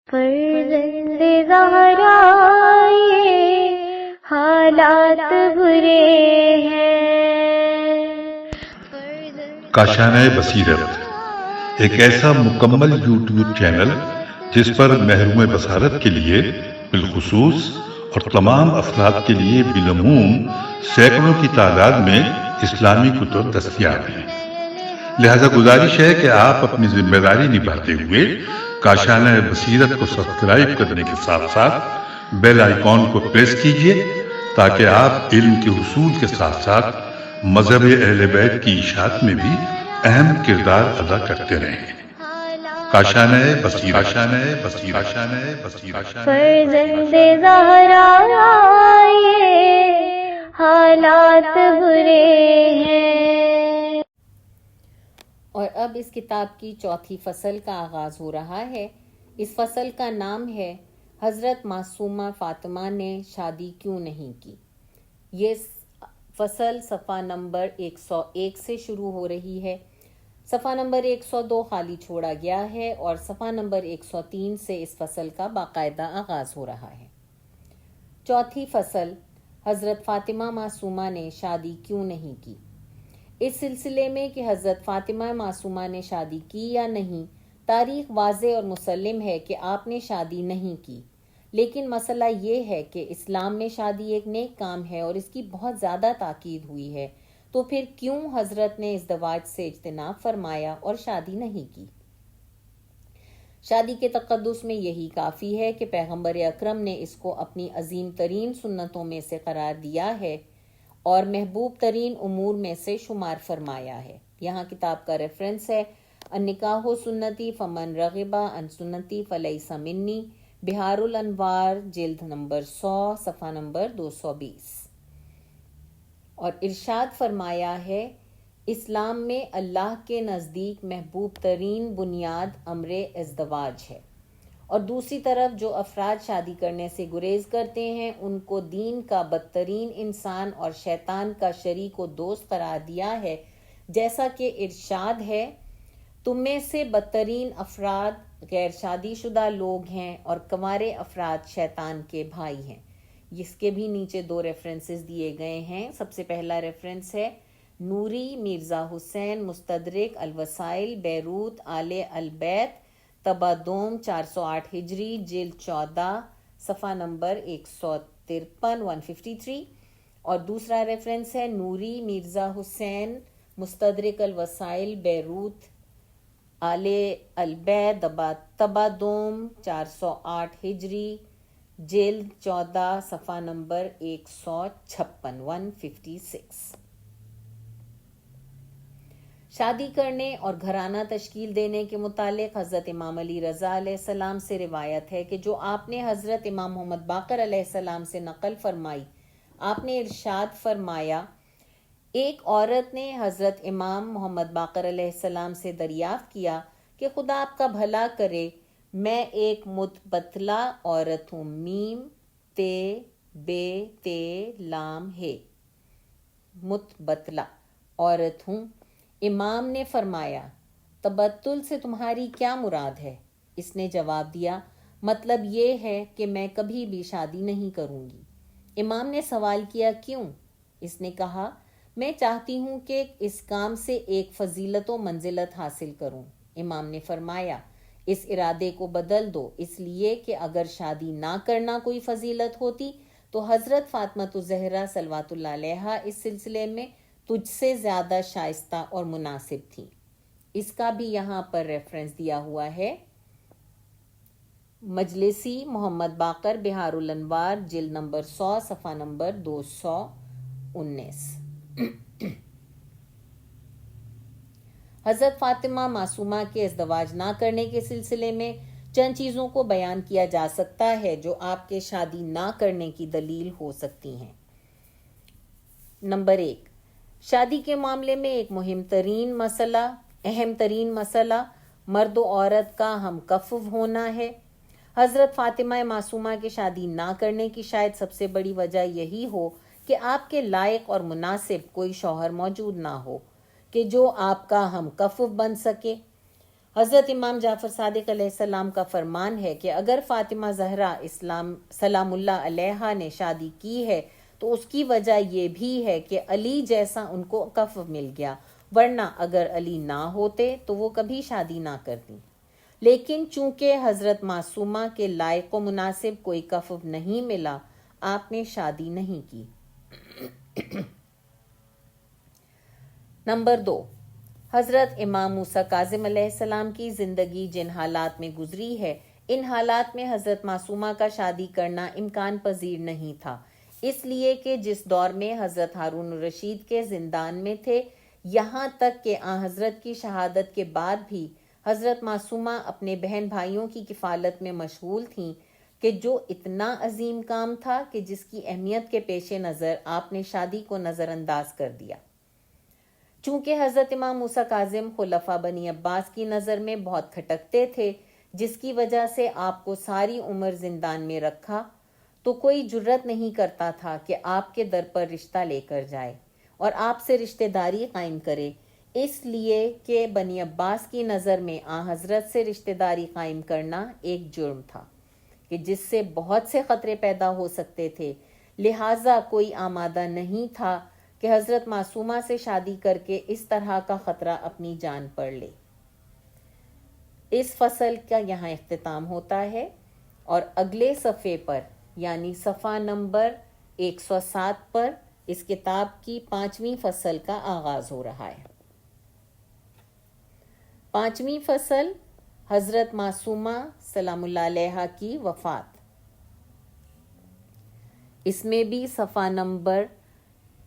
فرزند زہرا یہ حالات برے ہیں۔ کاشانہ بصیرت ایک ایسا مکمل یوٹیوب چینل جس پر محروم بصارت کے لیے بالخصوص اور تمام افراد کے لیے بالعموم سینکڑوں کی تعداد میں اسلامی کتب دستیاب ہیں۔ لہذا گزارش ہے کہ آپ اپنی ذمہ داری نبھاتے ہوئے کاشانہ بصیرت کو سبسکرائب کرنے کے ساتھ ساتھ بیل آئیکن کو پریس کیجئے تاکہ آپ علم کے حصول کے ساتھ ساتھ مذہب اہل بیت کی اشاعت میں بھی اہم کردار ادا کرتے رہیں۔ کاشانہ بصیرت۔ فرزند زہرا یہ حالات برے ہیں۔ اور اب اس کتاب کی چوتھی فصل کا آغاز ہو رہا ہے۔ اس فصل کا نام ہے حضرت معصومہ فاطمہ نے شادی کیوں نہیں کی۔ یہ فصل صفحہ نمبر 101 سے شروع ہو رہی ہے۔ صفحہ نمبر 102 خالی چھوڑا گیا ہے اور صفحہ نمبر 103 سے اس فصل کا باقاعدہ آغاز ہو رہا ہے۔ چوتھی فصل، حضرت فاطمہ معصومہ نے شادی کیوں نہیں کی۔ اس سلسلے میں کہ حضرت فاطمہ معصومہ نے شادی کی یا نہیں، تاریخ واضح اور مسلم ہے کہ آپ نے شادی نہیں کی، لیکن مسئلہ یہ ہے کہ اسلام میں شادی ایک نیک کام ہے اور اس کی بہت زیادہ تاکید ہوئی ہے، تو پھر کیوں حضرت نے ازدواج سے اجتناب فرمایا اور شادی نہیں کی؟ شادی کے تقدس میں یہی کافی ہے کہ پیغمبر اکرم نے اس کو اپنی عظیم ترین سنتوں میں سے قرار دیا ہے اور محبوب ترین امور میں سے شمار فرمایا ہے۔ یہاں کتاب کا ریفرنس ہے النکاح سنتی فمن رغب عن سنتی فلیس منی، بہار الانوار جلد نمبر 100 صفحہ نمبر 220۔ اور ارشاد فرمایا ہے اسلام میں اللہ کے نزدیک محبوب ترین بنیاد امر ازدواج ہے، اور دوسری طرف جو افراد شادی کرنے سے گریز کرتے ہیں ان کو دین کا بدترین انسان اور شیطان کا شریک و دوست قرار دیا ہے، جیسا کہ ارشاد ہے تم میں سے بدترین افراد غیر شادی شدہ لوگ ہیں اور کنوارے افراد شیطان کے بھائی ہیں۔ اس کے بھی نیچے دو ریفرنسز دیے گئے ہیں۔ سب سے پہلا ریفرنس ہے نوری مرزا حسین مستدرک الوسائل بیروت آل البیت طبع دوم 408 ہجری جلد 14 صفحہ نمبر 153 153، اور دوسرا ریفرنس ہے نوری مرزا حسین مستدرک الوسائل بیروت آل البیت طبع دوم 408 ہجری جلد 14 صفحہ نمبر 156 156۔ شادی کرنے اور گھرانہ تشکیل دینے کے متعلق حضرت امام علی رضا علیہ السلام سے روایت ہے کہ جو آپ نے حضرت امام محمد باقر علیہ السلام سے نقل فرمائی، آپ نے ارشاد فرمایا ایک عورت نے حضرت امام محمد باقر علیہ السلام سے دریافت کیا کہ خدا آپ کا بھلا کرے، میں ایک متبتلہ عورت ہوں، میم تے بے تے لام ہے، متبتلہ عورت ہوں۔ امام نے فرمایا تبتل سے تمہاری کیا مراد ہے؟ اس نے جواب دیا مطلب یہ ہے کہ میں کبھی بھی شادی نہیں کروں گی۔ امام نے سوال کیا کیوں؟ اس نے کہا میں چاہتی ہوں کہ اس کام سے ایک فضیلت و منزلت حاصل کروں۔ امام نے فرمایا اس ارادے کو بدل دو، اس لیے کہ اگر شادی نہ کرنا کوئی فضیلت ہوتی تو حضرت فاطمہ الزہرا صلوات اللہ علیہا اس سلسلے میں تجھ سے زیادہ شائستہ اور مناسب تھی۔ اس کا بھی یہاں پر ریفرنس دیا ہوا ہے مجلسی محمد باقر بہار الانوار جلد نمبر 100 صفحہ نمبر 219۔ حضرت فاطمہ معصومہ کے ازدواج نہ کرنے کے سلسلے میں چند چیزوں کو بیان کیا جا سکتا ہے جو آپ کے شادی نہ کرنے کی دلیل ہو سکتی ہیں۔ نمبر 1، شادی کے معاملے میں ایک اہم ترین مسئلہ مرد و عورت کا ہم کفو ہونا ہے۔ حضرت فاطمہ معصومہ کے شادی نہ کرنے کی شاید سب سے بڑی وجہ یہی ہو کہ آپ کے لائق اور مناسب کوئی شوہر موجود نہ ہو کہ جو آپ کا ہم کفو بن سکے۔ حضرت امام جعفر صادق علیہ السلام کا فرمان ہے کہ اگر فاطمہ زہرا سلام اللہ علیہا نے شادی کی ہے تو اس کی وجہ یہ بھی ہے کہ علی جیسا ان کو کفو مل گیا، ورنہ اگر علی نہ ہوتے تو وہ کبھی شادی نہ کرتی۔ لیکن چونکہ حضرت معصومہ کے لائق و مناسب کوئی کفو نہیں ملا، آپ نے شادی نہیں کی۔ نمبر 2، حضرت امام موسیٰ کاظم علیہ السلام کی زندگی جن حالات میں گزری ہے، ان حالات میں حضرت معصومہ کا شادی کرنا امکان پذیر نہیں تھا، اس لیے کہ جس دور میں حضرت ہارون الرشید کے زندان میں تھے، یہاں تک کہ آن حضرت کی شہادت کے بعد بھی حضرت معصومہ اپنے بہن بھائیوں کی کفالت میں مشغول تھیں، کہ جو اتنا عظیم کام تھا کہ جس کی اہمیت کے پیش نظر آپ نے شادی کو نظر انداز کر دیا۔ چونکہ حضرت امام موسیٰ کاظم خلفاء بنی عباس کی نظر میں بہت کھٹکتے تھے، جس کی وجہ سے آپ کو ساری عمر زندان میں رکھا، تو کوئی جرت نہیں کرتا تھا کہ آپ کے در پر رشتہ لے کر جائے اور آپ سے رشتہ داری قائم کرے، اس لیے کہ بنی عباس کی نظر میں آن حضرت سے رشتہ داری قائم کرنا ایک جرم تھا کہ جس سے بہت سے خطرے پیدا ہو سکتے تھے، لہٰذا کوئی آمادہ نہیں تھا کہ حضرت معصومہ سے شادی کر کے اس طرح کا خطرہ اپنی جان پر لے۔ اس فصل کا یہاں اختتام ہوتا ہے اور اگلے صفحے پر یعنی صفحہ نمبر 107 پر اس کتاب کی 5ویں فصل کا آغاز ہو رہا ہے۔ 5ویں فصل، حضرت معصومہ سلام اللہ علیہا کی وفات۔ اس میں بھی صفحہ نمبر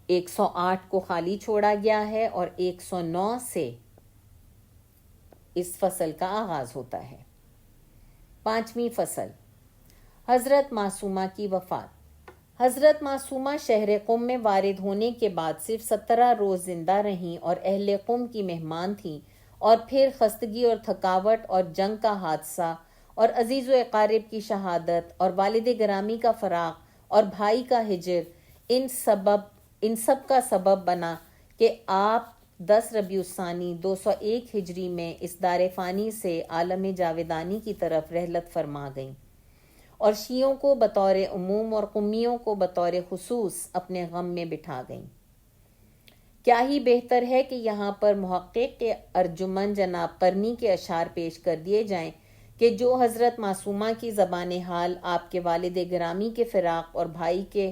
108 کو خالی چھوڑا گیا ہے اور 109 سے اس فصل کا آغاز ہوتا ہے۔ 5ویں فصل، حضرت معصومہ کی وفات۔ حضرت معصومہ شہر قم میں وارد ہونے کے بعد صرف 17 روز زندہ رہیں اور اہل قم کی مہمان تھیں، اور پھر خستگی اور تھکاوٹ اور جنگ کا حادثہ اور عزیز و اقارب کی شہادت اور والد گرامی کا فراق اور بھائی کا ہجر ان سب کا سبب بنا کہ آپ 10 ربیع الثانی 201 ہجری میں اس دار فانی سے عالم جاودانی کی طرف رحلت فرما گئیں، اور شیعوں کو بطور عموم اور قمیوں کو بطور خصوص اپنے غم میں بٹھا گئیں۔ کیا ہی بہتر ہے کہ یہاں پر محقق ارجمن جناب قرنی کے اشعار پیش کر دیے جائیں کہ جو حضرت معصومہ کی زبان حال آپ کے والد گرامی کے فراق اور بھائی کے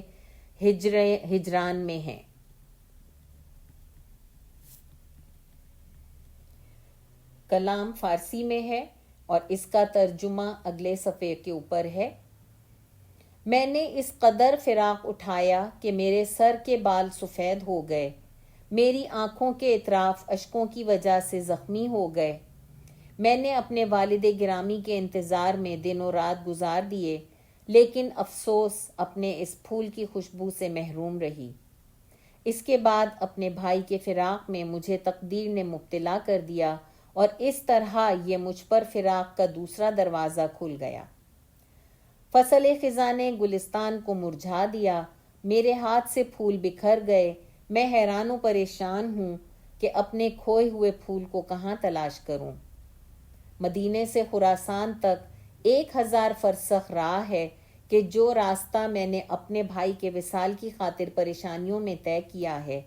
ہجران میں ہیں۔ کلام فارسی میں ہے اور اس کا ترجمہ اگلے صفحے کے اوپر ہے۔ میں نے اس قدر فراق اٹھایا کہ میرے سر کے بال سفید ہو گئے، میری آنکھوں کے اطراف اشکوں کی وجہ سے زخمی ہو گئے۔ میں نے اپنے والد گرامی کے انتظار میں دن و رات گزار دیے، لیکن افسوس اپنے اس پھول کی خوشبو سے محروم رہی۔ اس کے بعد اپنے بھائی کے فراق میں مجھے تقدیر نے مبتلا کر دیا، اور اس طرح یہ مجھ پر فراق کا دوسرا دروازہ کھل گیا۔ فصل خزاں نے گلستان کو مرجھا دیا، میرے ہاتھ سے پھول بکھر گئے، میں حیران و پریشان ہوں کہ اپنے کھوئے ہوئے پھول کو کہاں تلاش کروں۔ مدینے سے خراسان تک 1000 فرسخ راہ ہے کہ جو راستہ میں نے اپنے بھائی کے وصال کی خاطر پریشانیوں میں طے کیا ہے،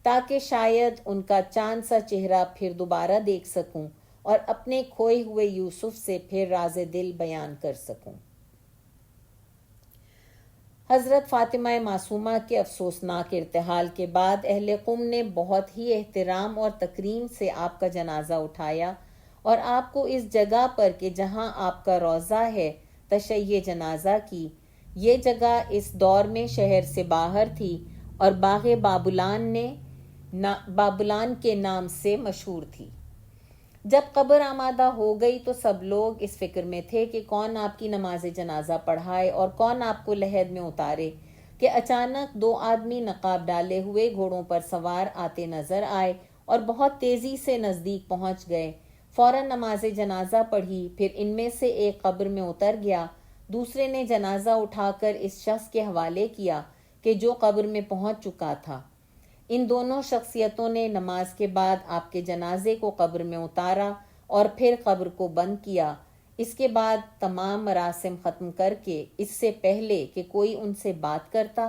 تاکہ شاید ان کا چاند سا چہرہ پھر دوبارہ دیکھ سکوں اور اپنے کھوئے ہوئے یوسف سے پھر راز دل بیان کر سکوں۔ حضرت فاطمہ معصومہ کے افسوسناک ارتحال کے بعد اہل قم نے بہت ہی احترام اور تکریم سے آپ کا جنازہ اٹھایا اور آپ کو اس جگہ پر کہ جہاں آپ کا روضہ ہے تشیع جنازہ کی۔ یہ جگہ اس دور میں شہر سے باہر تھی اور باغ بابلان کے نام سے مشہور تھی۔ جب قبر آمادہ ہو گئی تو سب لوگ اس فکر میں تھے کہ کون آپ کی نماز جنازہ پڑھائے اور کون آپ کو لحد میں اتارے کہ اچانک 2 آدمی نقاب ڈالے ہوئے گھوڑوں پر سوار آتے نظر آئے اور بہت تیزی سے نزدیک پہنچ گئے۔ فوراً نماز جنازہ پڑھی، پھر ان میں سے ایک قبر میں اتر گیا، دوسرے نے جنازہ اٹھا کر اس شخص کے حوالے کیا کہ جو قبر میں پہنچ چکا تھا۔ ان دونوں شخصیتوں نے نماز کے بعد آپ کے جنازے کو قبر میں اتارا اور پھر قبر کو بند کیا۔ اس کے بعد تمام مراسم ختم کر کے اس سے پہلے کہ کوئی ان سے بات کرتا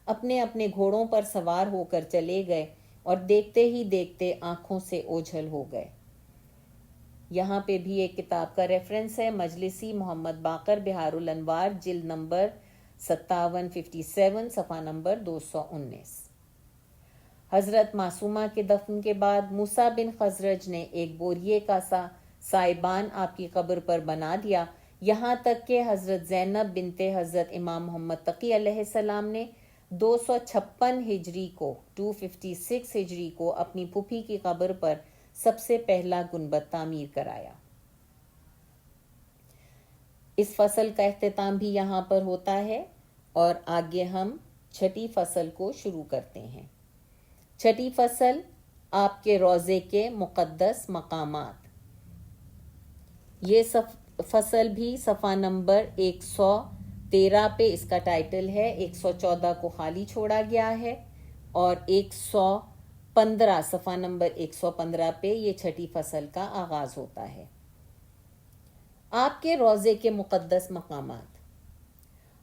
اپنے اپنے گھوڑوں پر سوار ہو کر چلے گئے اور دیکھتے ہی دیکھتے آنکھوں سے اوجھل ہو گئے۔ یہاں پہ بھی ایک کتاب کا ریفرنس ہے، مجلسی محمد باقر بہار الانوار، جلد نمبر 5757، صفحہ نمبر 219۔ حضرت معصومہ کے دفن کے بعد موسیٰ بن خزرج نے ایک بوریے کا سائبان آپ کی قبر پر بنا دیا، یہاں تک کہ حضرت زینب بنت حضرت امام محمد تقی علیہ السلام نے 256 ہجری کو 256 ہجری کو اپنی پھوپھی کی قبر پر سب سے پہلا گنبد تعمیر کرایا۔ اس فصل کا اختتام بھی یہاں پر ہوتا ہے اور آگے ہم چھٹی فصل کو شروع کرتے ہیں۔ چھٹی فصل، آپ کے روضے کے مقدس مقامات۔ یہ فصل بھی صفحہ نمبر 113 پہ اس کا ٹائٹل ہے، 114 کو خالی چھوڑا گیا ہے اور 115 صفحہ نمبر 115 پہ یہ چھٹی فصل کا آغاز ہوتا ہے۔ آپ کے روضے کے مقدس مقامات۔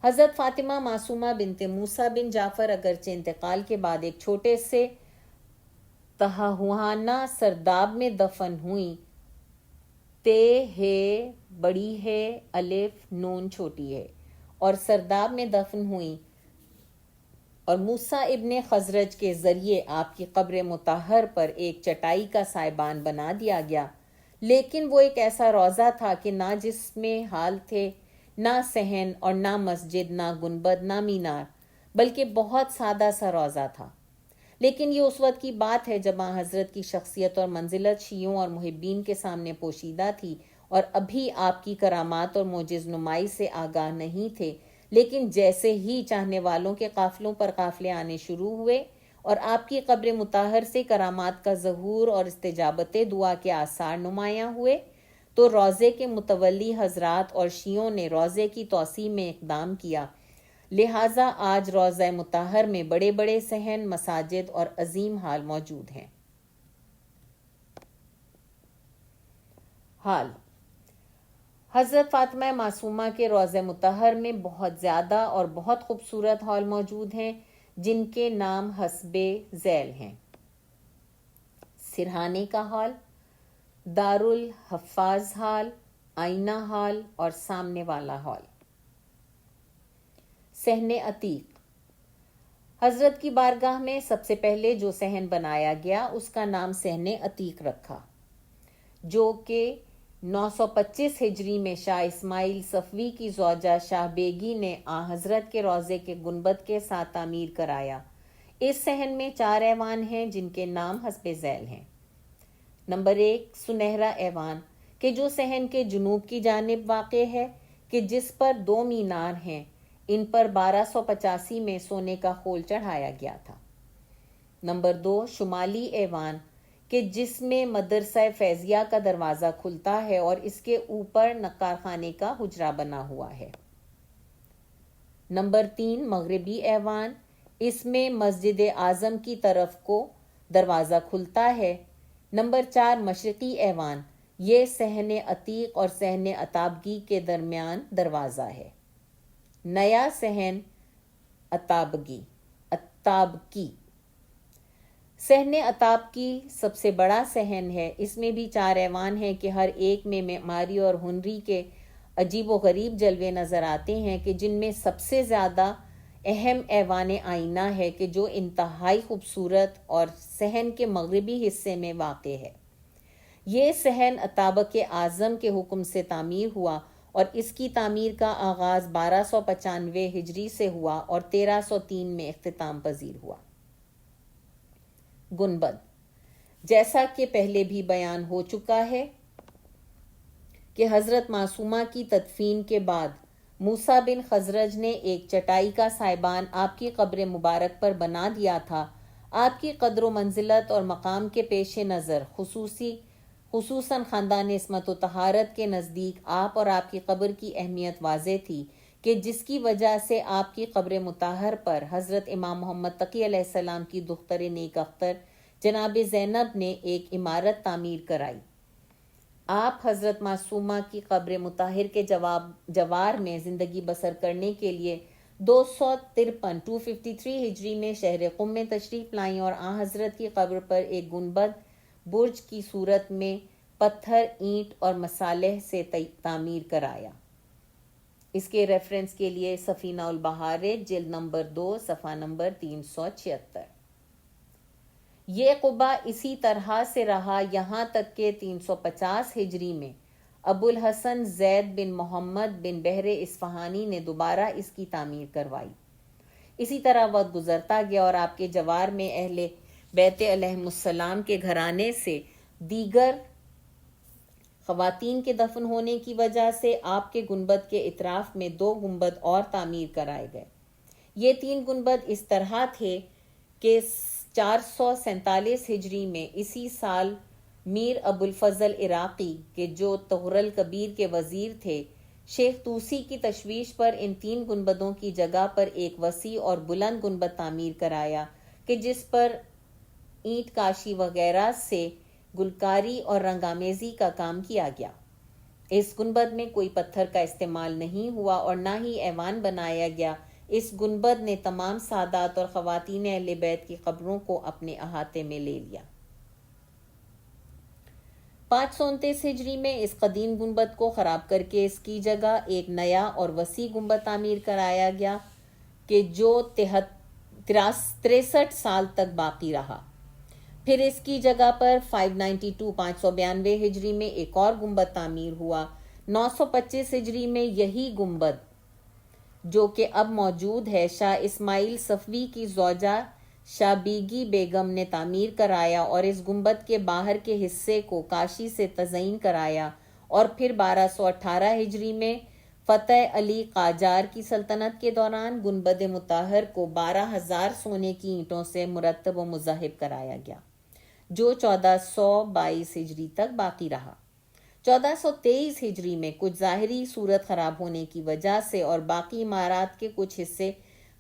حضرت فاطمہ معصومہ بنت موسیٰ بن جعفر اگرچہ انتقال کے بعد ایک چھوٹے سے تہوانہ سرداب میں دفن ہوئیں، تے ہے بڑی ہے، الف نون چھوٹی ہے، اور سرداب میں دفن ہوئیں، اور موسیٰ ابن خزرج کے ذریعے آپ کی قبر مطہر پر ایک چٹائی کا سائبان بنا دیا گیا، لیکن وہ ایک ایسا روضہ تھا کہ نہ جس میں حال تھے، نہ صحن اور نہ مسجد، نہ گنبد، نہ مینار، بلکہ بہت سادہ سا روضہ تھا۔ لیکن یہ اس وقت کی بات ہے جب حضرت کی شخصیت اور منزلت شیعوں اور محبین کے سامنے پوشیدہ تھی اور ابھی آپ کی کرامات اور معجز نمائی سے آگاہ نہیں تھے، لیکن جیسے ہی چاہنے والوں کے قافلوں پر قافلے آنے شروع ہوئے اور آپ کی قبر مطہر سے کرامات کا ظہور اور استجابت دعا کے آثار نمایاں ہوئے، تو روضے کے متولی حضرات اور شیعوں نے روضے کی توسیع میں اقدام کیا، لہٰذا آج روضہ مطہر میں بڑے بڑے صحن، مساجد اور عظیم ہال موجود ہیں۔ ہال۔ حضرت فاطمہ معصومہ کے روضہ مطہر میں بہت زیادہ اور بہت خوبصورت ہال موجود ہیں، جن کے نام حسب ذیل ہیں: سرہانے کا ہال، دارالحفاظ ہال، آئینہ ہال اور سامنے والا ہال۔ صحن عتیق۔ حضرت کی بارگاہ میں سب سے پہلے جو صحن بنایا گیا اس کا نام صحن عتیق رکھا، جو کہ 925 ہجری میں شاہ اسماعیل صفوی کی زوجہ شاہ بیگی نے حضرت کے روضے کے گنبد کے ساتھ تعمیر کرایا۔ اس صحن میں 4 ایوان ہیں جن کے نام حسب ذیل ہیں۔ نمبر 1، سنہرا ایوان، کہ جو صحن کے جنوب کی جانب واقع ہے، کہ جس پر 2 مینار ہیں، ان پر 1285 میں سونے کا خول چڑھایا گیا تھا۔ نمبر 2، شمالی ایوان، کہ جس میں مدرسہ فیضیہ کا دروازہ کھلتا ہے اور اس کے اوپر نقار خانے کا حجرہ بنا ہوا ہے۔ نمبر 3، مغربی ایوان، اس میں مسجد اعظم کی طرف کو دروازہ کھلتا ہے۔ نمبر 4، مشرقی ایوان، یہ صحن عتیق اور صحن عتابگی کے درمیان دروازہ ہے۔ نیا صحن عتابگی۔ صحن عتابگی سب سے بڑا صحن ہے، اس میں بھی 4 ایوان ہیں کہ ہر ایک میں معماری اور ہنری کے عجیب و غریب جلوے نظر آتے ہیں، کہ جن میں سب سے زیادہ اہم ایوان آئینہ ہے کہ جو انتہائی خوبصورت اور صحن کے مغربی حصے میں واقع ہے۔ یہ صحن عتابک اعظم کے حکم سے تعمیر ہوا اور اس کی تعمیر کا آغاز 1295 ہجری سے ہوا اور 1303 میں اختتام پذیر ہوا۔ گنبد، جیسا کہ پہلے بھی بیان ہو چکا ہے کہ حضرت معصومہ کی تدفین کے بعد موسیٰ بن خزرج نے ایک چٹائی کا سائبان آپ کی قبر مبارک پر بنا دیا تھا۔ آپ کی قدر و منزلت اور مقام کے پیش نظر خصوصاً خاندان عصمت و طہارت کے نزدیک آپ اور آپ کی قبر کی اہمیت واضح تھی، کہ جس کی وجہ سے آپ کی قبر مطہر پر حضرت امام محمد تقی علیہ السلام کی دختر نیک اختر جناب زینب نے ایک عمارت تعمیر کرائی۔ آپ حضرت معصومہ کی قبر مطہر کے جوار میں زندگی بسر کرنے کے لیے 253 ہجری میں شہر قم میں تشریف لائیں اور آن حضرت کی قبر پر ایک گنبد برج کی صورت میں پتھر، اینٹ اور مصالح سے تعمیر کرایا۔ اس کے ریفرنس کے لیے سفینہ البحار جلد نمبر 2 صفحہ نمبر 376۔ یہ قبہ اسی طرح سے رہا یہاں تک کہ 350 ہجری میں ابو الحسن زید بن محمد بن بحر اصفہانی نے دوبارہ اس کی تعمیر کروائی۔ اسی طرح وقت گزرتا گیا اور آپ کے جوار میں اہل بیت علیہم السلام کے گھرانے سے دیگر خواتین کے دفن ہونے کی وجہ سے آپ کے گنبد کے اطراف میں 2 گنبد اور تعمیر کرائے گئے۔ یہ 3 گنبد اس طرح تھے کہ 447 ہجری میں اسی سال میر ابو الفضل عراقی کے جو طغرل کبیر کے وزیر تھے، شیخ طوسی کی تشویش پر ان 3 گنبدوں کی جگہ پر ایک وسیع اور بلند گنبد تعمیر کرایا کہ جس پر اینٹ کاشی وغیرہ سے گلکاری اور رنگ آمیزی کا کام کیا گیا۔ اس گنبد میں کوئی پتھر کا استعمال نہیں ہوا اور نہ ہی ایوان بنایا گیا۔ اس گنبد نے تمام سادات اور خواتین اہل بیت کی قبروں کو اپنے احاطے میں لے لیا۔ 529 ہجری میں اس قدیم گنبد کو خراب کر کے اس کی جگہ ایک نیا اور وسیع گنبد تعمیر کرایا گیا کہ جو 63 سال تک باقی رہا۔ پھر اس کی جگہ پر 592 ہجری میں ایک اور گنبد تعمیر ہوا۔ 925 ہجری میں یہی گنبد جو کہ اب موجود ہے شاہ اسماعیل صفوی کی زوجہ شاہ بیگی بیگم نے تعمیر کرایا اور اس گنبد کے باہر کے حصے کو کاشی سے تزئین کرایا، اور پھر 1218 ہجری میں فتح علی قاجار کی سلطنت کے دوران گنبد مطہر کو 12,000 سونے کی اینٹوں سے مرتب و مذہب کرایا گیا، جو 1422 ہجری تک باقی رہا۔ 1423 ہجری میں کچھ ظاہری صورت خراب ہونے کی وجہ سے اور باقی عمارات کے کچھ حصے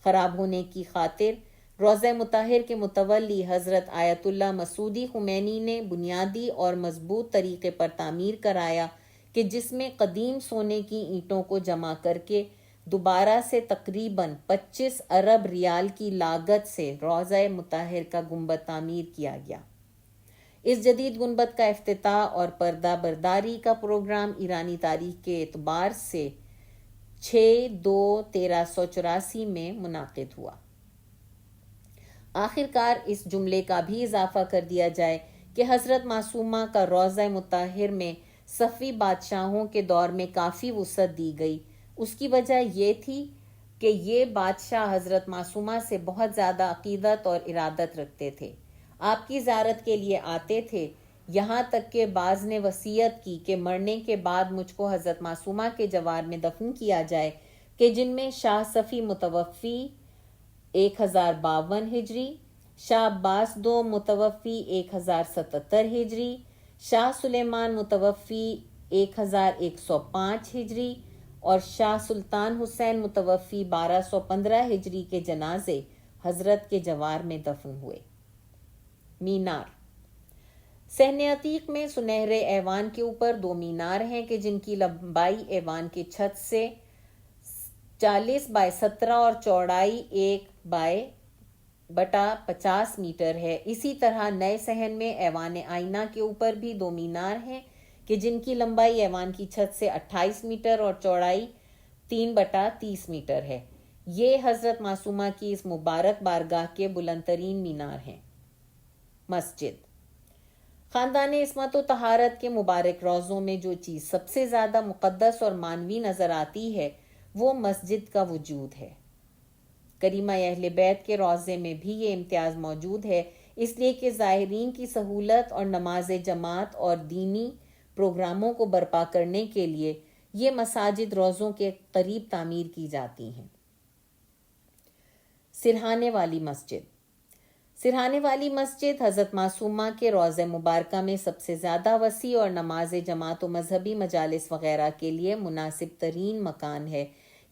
خراب ہونے کی خاطر روضہ مطہر کے متولی حضرت آیت اللہ مسعودی خمینی نے بنیادی اور مضبوط طریقے پر تعمیر کرایا کہ جس میں قدیم سونے کی اینٹوں کو جمع کر کے دوبارہ سے تقریباً 25 ارب ریال کی لاگت سے روضہ مطہر کا گنبد تعمیر کیا گیا۔ اس جدید گنبد کا افتتاح اور پردہ برداری کا پروگرام ایرانی تاریخ کے اعتبار سے 6/2/1384 میں منعقد ہوا۔ آخرکار اس جملے کا بھی اضافہ کر دیا جائے کہ حضرت معصومہ کا روضہ مطہر میں صفوی بادشاہوں کے دور میں کافی وسعت دی گئی۔ اس کی وجہ یہ تھی کہ یہ بادشاہ حضرت معصومہ سے بہت زیادہ عقیدت اور ارادت رکھتے تھے، آپ کی زیارت کے لیے آتے تھے، یہاں تک کہ بعض نے وصیت کی کہ مرنے کے بعد مجھ کو حضرت معصومہ کے جوار میں دفن کیا جائے، کہ جن میں شاہ صفی متوفی 1052 ہجری، شاہ عباس II متوفی 1077 ہجری، شاہ سلیمان متوفی 1105 ہجری اور شاہ سلطان حسین متوفی 1215 ہجری کے جنازے حضرت کے جوار میں دفن ہوئے۔ مینار صحن عتیق میں سنہرے ایوان کے اوپر 2 مینار ہیں کہ جن کی لمبائی ایوان کی چھت سے 40x17 اور چوڑائی 1/50 میٹر ہے۔ اسی طرح نئے صحن میں ایوان آئینہ کے اوپر بھی 2 مینار ہیں کہ جن کی لمبائی ایوان کی چھت سے 28 میٹر اور چوڑائی 3/30 میٹر ہے۔ یہ حضرت معصومہ کی اس مبارک بارگاہ کے بلند ترین مینار ہیں۔ مسجد خاندان عصمت و طہارت کے مبارک روضوں میں جو چیز سب سے زیادہ مقدس اور معنوی نظر آتی ہے وہ مسجد کا وجود ہے۔ کریمہ اہل بیت کے روضے میں بھی یہ امتیاز موجود ہے، اس لیے کہ زائرین کی سہولت اور نماز جماعت اور دینی پروگراموں کو برپا کرنے کے لیے یہ مساجد روضوں کے قریب تعمیر کی جاتی ہیں۔ سرہانے والی مسجد سرہانے والی مسجد حضرت معصومہ کے روضہ مبارکہ میں سب سے زیادہ وسیع اور نماز جماعت و مذہبی مجالس وغیرہ کے لیے مناسب ترین مکان ہے،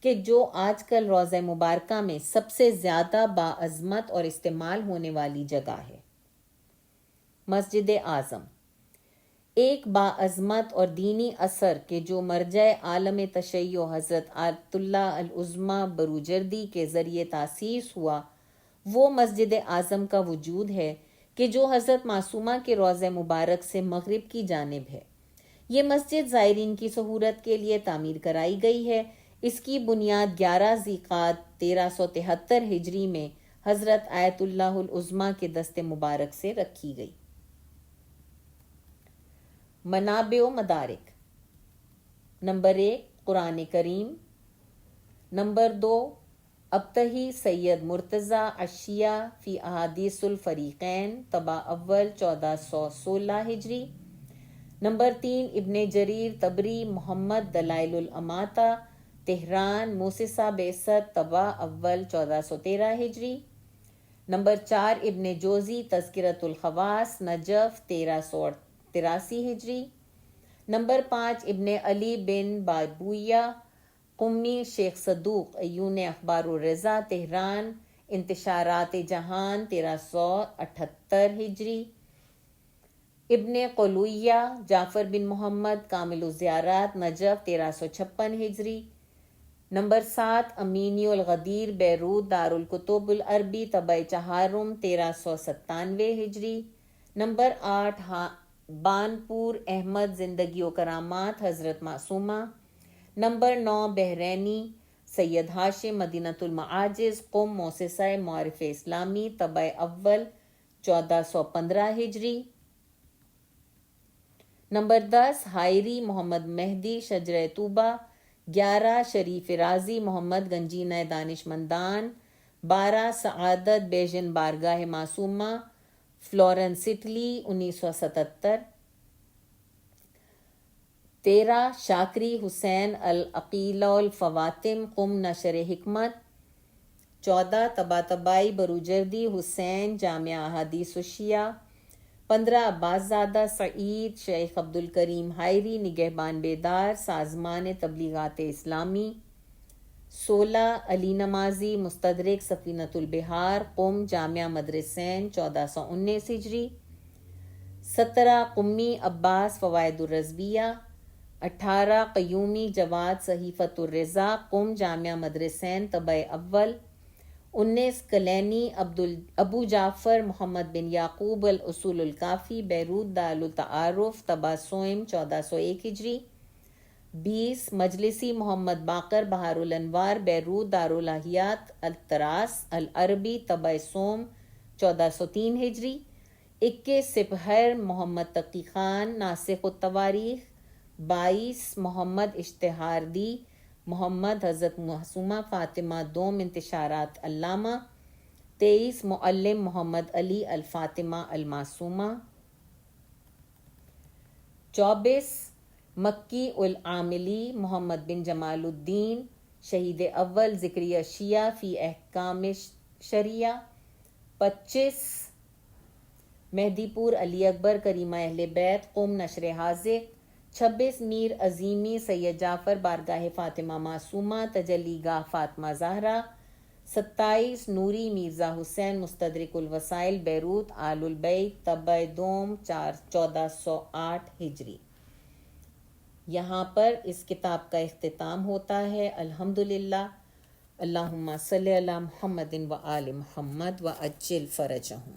کہ جو آج کل روضہ مبارکہ میں سب سے زیادہ باعظمت اور استعمال ہونے والی جگہ ہے۔ مسجد اعظم ایک باعظمت اور دینی اثر کہ جو مرجع عالم تشیع حضرت آیت اللہ العظمیٰ بروجردی کے ذریعے تاسیس ہوا، وہ مسجد اعظم کا وجود ہے کہ جو حضرت معصومہ کے روضہ مبارک سے مغرب کی جانب ہے۔ یہ مسجد زائرین کی سہولت کے لیے تعمیر کرائی گئی ہے۔ اس کی بنیاد 11 ذی-القعدہ 1373 ہجری میں حضرت آیت اللہ العظمیٰ کے دست مبارک سے رکھی گئی۔ منابع و مدارک: نمبر 1 قرآن کریم، نمبر 2 ابتہی سید مرتضی عشیہ فی احادیث الفریقین طبع اول 1416 ہجری، نمبر 3 ابن جریر طبری محمد دلائل الاماتہ تہران موسسہ بعثت طبع اول 1413 ہجری، نمبر 4 ابن جوزی تذکرۃ الخواص نجف 1383 ہجری، نمبر 5 ابن علی بن بابویہ قمی شیخ صدوق عیون اخبار الرضا تہران انتشارات جہان 1378 ہجری، ابن قلویہ جعفر بن محمد کامل الزیارات نجف 1356 ہجری، نمبر 7 امینی الغدیر بیروت دارالکتب العربی طبع چہارم 1397 ہجری، نمبر 8 بانپور احمد زندگی و کرامات حضرت معصومہ، نمبر 9 بحرینی سید ہاشم مدینۃ المعاجز قم موسسہ معارف اسلامی طبع اول 1415 ہجری، نمبر 10 حائری محمد مہدی شجرہ طوبہ، 11 شریف رازی محمد گنجینہ دانشمندان، 12 سعادت بیژن بارگاہ معصومہ فلورنس اٹلی 1977، 13 شاکری حسین العقیلہ الفواتم قم نشر حکمت، 14 طباطبائی بروجردی حسین جامع احادیث الشیعہ، 15 عباس زادہ سعید شیخ عبدالکریم حائری نگہبان بیدار سازمان تبلیغات اسلامی، 16 علی نمازی مستدرک سفینۃ البحار قم جامع مدرسین 1419 ہجری، 17 قمی عباس فوائد الرضویہ، 18 قیومی جواد صحیفۃ الرضا قم جامع مدرسین طبع اول، 19 کلینی ابو جعفر محمد بن یعقوب الاصول الکافی بیروت دارالتعارف طبع سوئم 1401 ہجری، 20 مجلسی محمد باقر بہار الانوار بیروت دارالاحیات التراث العربی طبع سوم 1403 ہجری، 21 سپہر محمد تقی خان ناسخ التواریخ، 22 محمد اشتہاردی محمد حضرت معصومہ فاطمہ دوم انتشارات علامہ، 23 معلم محمد علی الفاطمہ المعصومہ، 24 مکی العاملی محمد بن جمال الدین شہید اول ذکریہ شیعہ فی احکام شریعہ، 25 مہدی پور علی اکبر کریمہ اہل بیت قم نشر حاذق، 26 میر عظیمی سید جعفر بارگاہ فاطمہ معصومہ تجلی گاہ فاطمہ زہرا، 27 نوری مرزا حسین مستدرک الوسائل بیروت آل البیت طبع دوم 1408 ہجری۔ یہاں پر اس کتاب کا اختتام ہوتا ہے۔ الحمدللہ، اللہم صلی علی محمد و آل محمد و عجل فرجہم۔